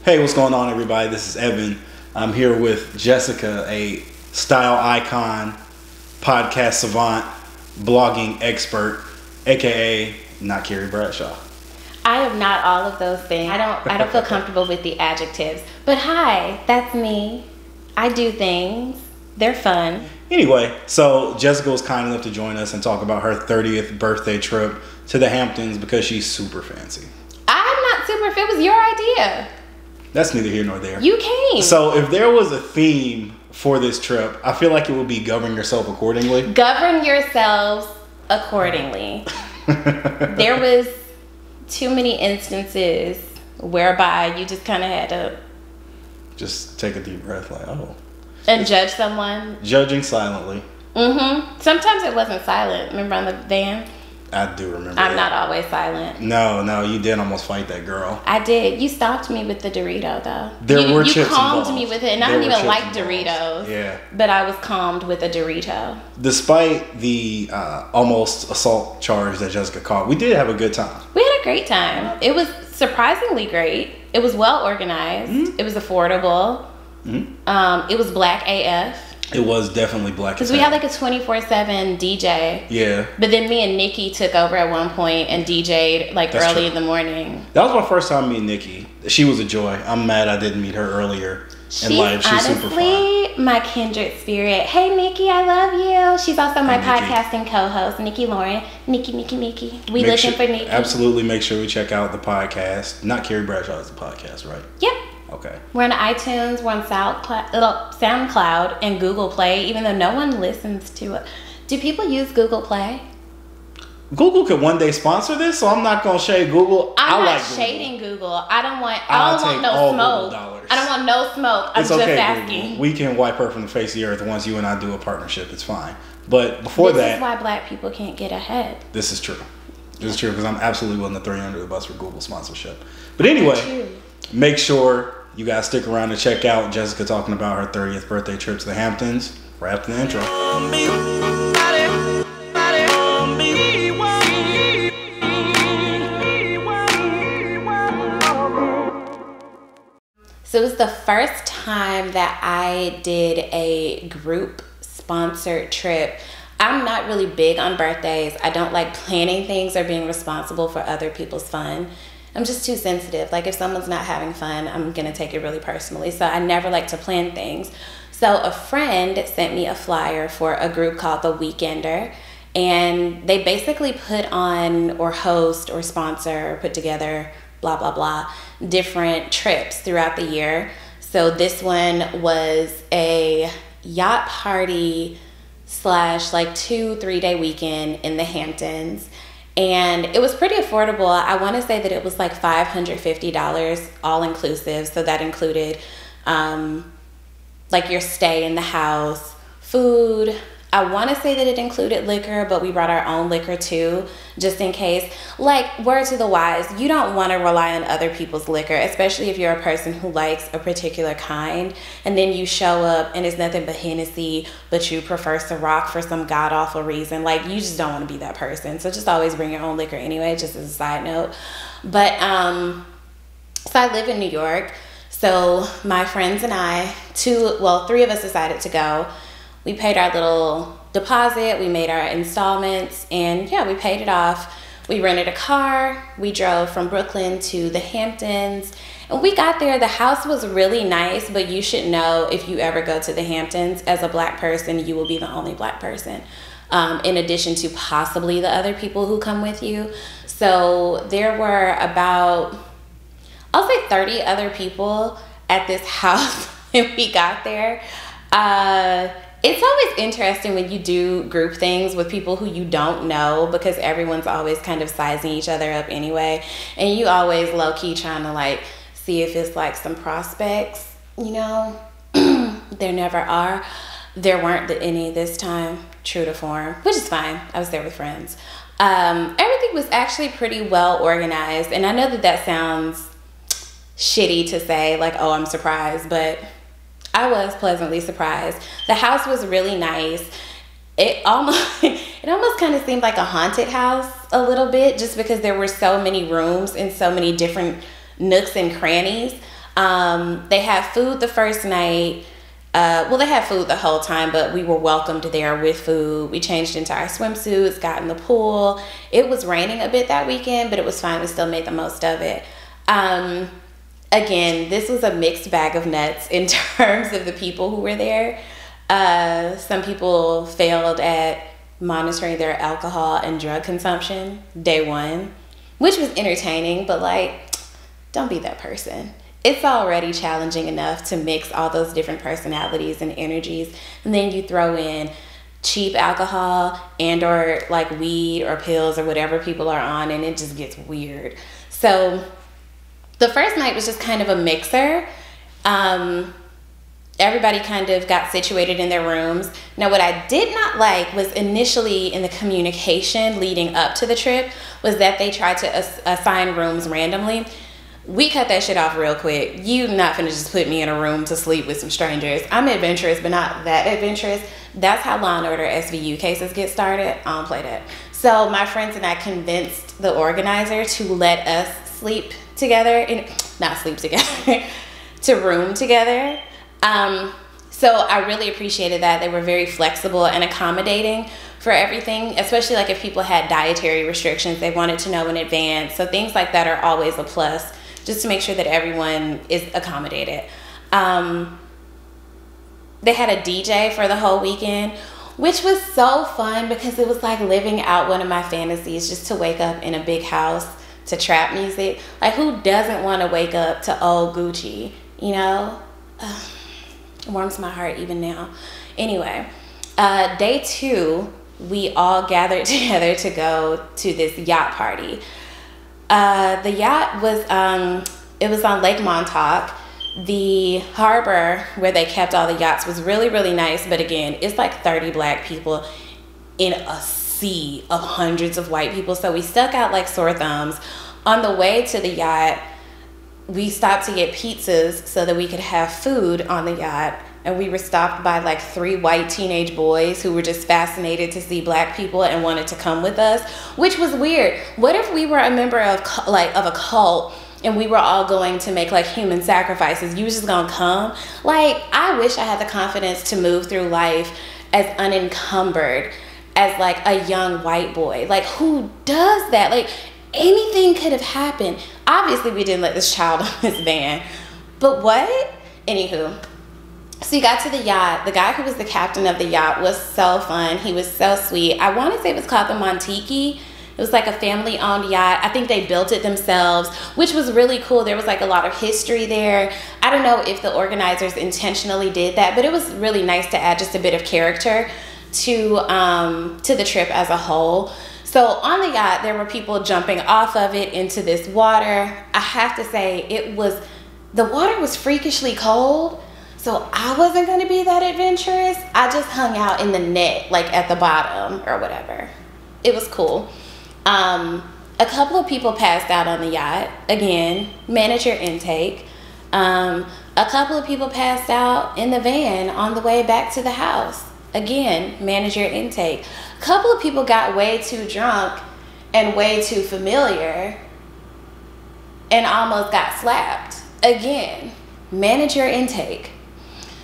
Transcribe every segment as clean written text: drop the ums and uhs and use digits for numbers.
Hey, what's going on, everybody? This is Evan. I'm here with Jessica, a style icon, podcast savant, blogging expert, aka not Carrie Bradshaw. I am not all of those things. I don't feel comfortable with the adjectives. But hi, that's me. I do things. They're fun. Anyway, so Jessica was kind enough to join us and talk about her 30th birthday trip to the Hamptons because she's super fancy. I'm not super. If it was your idea. That's neither here nor there. You came. So if there was a theme for this trip, I feel like it would be govern yourself accordingly. Govern yourselves accordingly. There was too many instances whereby you just kind of had to just take a deep breath, like, oh. And judge someone. Judging silently. Mm-hmm. Sometimes it wasn't silent. Remember on the van? I do remember I'm that. not always silent. No, you did almost fight that girl. I did. You stopped me with the Dorito, though. There were chips You calmed involved. me with it, and I don't even like Doritos. Yeah. But I was calmed with a Dorito. Despite the almost assault charge that Jessica caught, we did have a good time. We had a great time. It was surprisingly great. It was well organized. Mm-hmm. It was affordable. Mm-hmm. It was black AF. It was definitely black. Because we had like a 24/7 DJ. Yeah. But then me and Nikki took over at one point and DJ'd like That's early true. In the morning. That was my first time meeting Nikki. She was a joy. I'm mad I didn't meet her earlier in life. She's honestly super fun. My kindred spirit. Hey Nikki, I love you. She's also my podcasting co-host, Nikki Lauren. Nikki. We looking for Nikki. Absolutely, make sure we check out the podcast. Not Carrie Bradshaw is the podcast, right? Yep. Okay. We're on iTunes, we're on SoundCloud, and Google Play, even though no one listens to it. Do people use Google Play? Google could one day sponsor this, so I'm not gonna shade Google. I'm not shading Google. I don't want no smoke. I don't want no smoke. I'm just asking. Google. We can wipe her from the face of the earth once you and I do a partnership. It's fine. But before this is why black people can't get ahead. This is true. This is true because I'm absolutely willing to throw you under the bus for Google sponsorship. But anyway, make sure you guys stick around to check out Jessica talking about her 30th birthday trip to the Hamptons. Right after the intro. So it was the first time that I did a group sponsored trip. I'm not really big on birthdays. I don't like planning things or being responsible for other people's fun. I'm just too sensitive. Like if someone's not having fun, I'm gonna take it really personally. So I never like to plan things. So a friend sent me a flyer for a group called The Weekender. And they basically put on or host or sponsor or put together blah, blah, blah, different trips throughout the year. So this one was a yacht party / like 2-3 day weekend in the Hamptons. And it was pretty affordable. I want to say that it was like $550 all inclusive. So that included like your stay in the house, food. I want to say that it included liquor, but we brought our own liquor too, just in case. Like, word to the wise, you don't want to rely on other people's liquor, especially if you're a person who likes a particular kind, and then you show up and it's nothing but Hennessy, but you prefer Ciroc for some god-awful reason. Like, you just don't want to be that person. So just always bring your own liquor anyway, just as a side note. But, so I live in New York. So my friends and I, 3 of us decided to go. We paid our little deposit, we made our installments, and yeah, we paid it off. We rented a car, we drove from Brooklyn to the Hamptons, and we got there. The house was really nice, but you should know if you ever go to the Hamptons, as a black person, you will be the only black person, in addition to possibly the other people who come with you. So there were about, I'll say 30 other people at this house when we got there. It's always interesting when you do group things with people who you don't know, because everyone's always kind of sizing each other up anyway. And you always low-key trying to like see if it's like some prospects, you know. There never are. There weren't any this time, true to form, which is fine. I was there with friends. Everything was actually pretty well organized. And I know that that sounds shitty to say, like, oh, I'm surprised, but I was pleasantly surprised. The house was really nice. It almost kind of seemed like a haunted house a little bit, just because there were so many rooms and so many different nooks and crannies. They had food the first night. Well, they had food the whole time, but we were welcomed there with food. We changed into our swimsuits, got in the pool. It was raining a bit that weekend, but it was fine. We still made the most of it. Again, this was a mixed bag of nuts in terms of the people who were there. Some people failed at monitoring their alcohol and drug consumption day one, which was entertaining, but like, don't be that person. It's already challenging enough to mix all those different personalities and energies, and then you throw in cheap alcohol and or like weed or pills or whatever people are on, and it just gets weird. So the first night was just kind of a mixer. Everybody kind of got situated in their rooms. Now, what I did not like was initially in the communication leading up to the trip was that they tried to assign rooms randomly. We cut that shit off real quick. You not finna just put me in a room to sleep with some strangers. I'm adventurous, but not that adventurous. That's how Law & Order SVU cases get started. I don't play that. So my friends and I convinced the organizer to let us sleep together. Not sleep together. To room together. So I really appreciated that. They were very flexible and accommodating for everything, especially like if people had dietary restrictions, they wanted to know in advance. So things like that are always a plus, just to make sure that everyone is accommodated. They had a DJ for the whole weekend, which was so fun because it was like living out one of my fantasies, just to wake up in a big house to trap music. Like, who doesn't want to wake up to old Gucci, you know? It warms my heart even now. Anyway, day 2, we all gathered together to go to this yacht party. The yacht was, it was on Lake Montauk. The harbor where they kept all the yachts was really, really nice. But again, it's like 30 black people in a sea of hundreds of white people. So we stuck out like sore thumbs. On the way to the yacht, we stopped to get pizzas so that we could have food on the yacht. And we were stopped by like 3 white teenage boys who were just fascinated to see black people and wanted to come with us, which was weird. What if we were a member of a cult and we were all going to make like human sacrifices? You was just gonna come? Like, I wish I had the confidence to move through life as unencumbered as like a young white boy. Like, who does that? Like, anything could have happened. Obviously, we didn't let this child on this van, but what? Anywho, so you got to the yacht. The guy who was the captain of the yacht was so fun. He was so sweet. I want to say it was called the Montiki. It was like a family-owned yacht. I think they built it themselves, which was really cool. There was like a lot of history there. I don't know if the organizers intentionally did that, but it was really nice to add just a bit of character to the trip as a whole. So on the yacht, there were people jumping off of it into this water. I have to say, the water was freakishly cold, so I wasn't going to be that adventurous. I just hung out in the net, like at the bottom or whatever. It was cool. A couple of people passed out on the yacht. Again, manage your intake. A couple of people passed out in the van on the way back to the house. Again, manage your intake. A couple of people got way too drunk and way too familiar and almost got slapped. Again, manage your intake.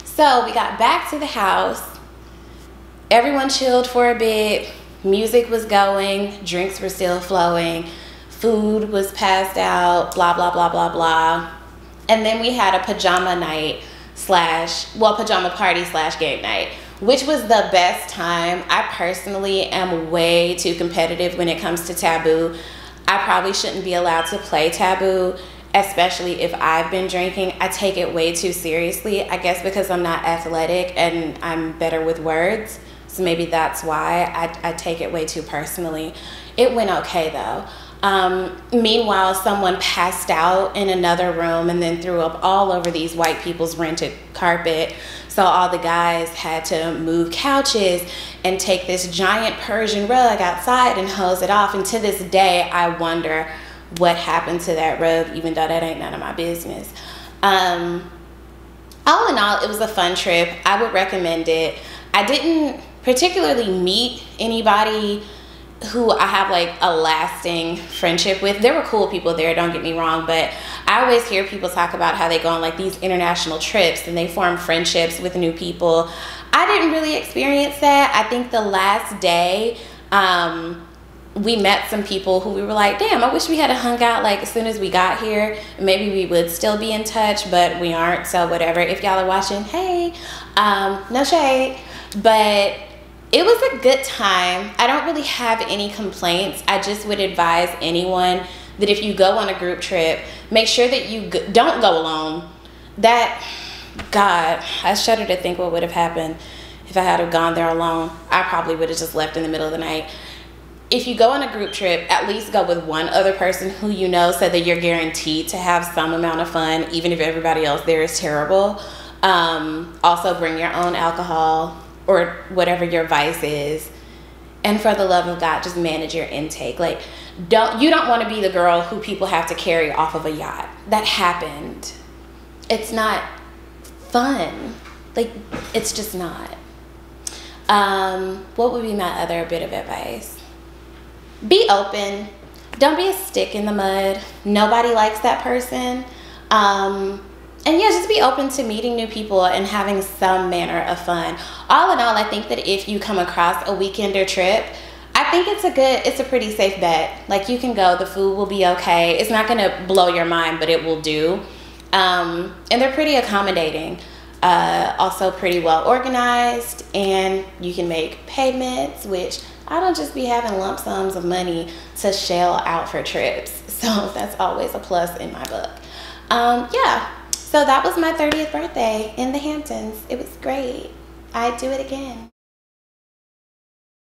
So we got back to the house. Everyone chilled for a bit. Music was going. Drinks were still flowing. Food was passed out. Blah, blah, blah, blah, blah. And then we had a pajama night pajama party / game night, which was the best time. I personally am way too competitive when it comes to taboo. I probably shouldn't be allowed to play taboo, especially if I've been drinking. I take it way too seriously, I guess because I'm not athletic and I'm better with words. So maybe that's why I take it way too personally. It went okay though. Meanwhile, someone passed out in another room and then threw up all over these white people's rented carpet. So all the guys had to move couches and take this giant Persian rug outside and hose it off. And to this day, I wonder what happened to that rug, even though that ain't none of my business. All in all, it was a fun trip. I would recommend it. I didn't particularly meet anybody who I have like a lasting friendship with. There were cool people there, don't get me wrong, but I always hear people talk about how they go on like these international trips and they form friendships with new people. I didn't really experience that. I think the last day, we met some people who we were like, damn, I wish we had hung out like as soon as we got here. Maybe we would still be in touch, but we aren't, so whatever. If y'all are watching, hey, no shade. But it was a good time. I don't really have any complaints. I just would advise anyone that if you go on a group trip, make sure that you don't go alone. God, I shudder to think what would have happened if I had have gone there alone. I probably would have just left in the middle of the night. If you go on a group trip, at least go with one other person who you know, so that you're guaranteed to have some amount of fun, even if everybody else there is terrible. Also bring your own alcohol or whatever your vice is. And for the love of God, just manage your intake. Like, you don't want to be the girl who people have to carry off of a yacht. That happened. It's not fun. Like, it's just not. What would be my other bit of advice? Be open. Don't be a stick in the mud. Nobody likes that person. And yeah, just be open to meeting new people and having some manner of fun. All in all, I think that if you come across a weekender trip, I think it's a pretty safe bet. Like, you can go, the food will be okay. It's not gonna blow your mind, but it will do. And they're pretty accommodating. Also pretty well organized, and you can make payments, which I don't just be having lump sums of money to shell out for trips. So that's always a plus in my book. Yeah. So that was my 30th birthday in the Hamptons. It was great. I'd do it again.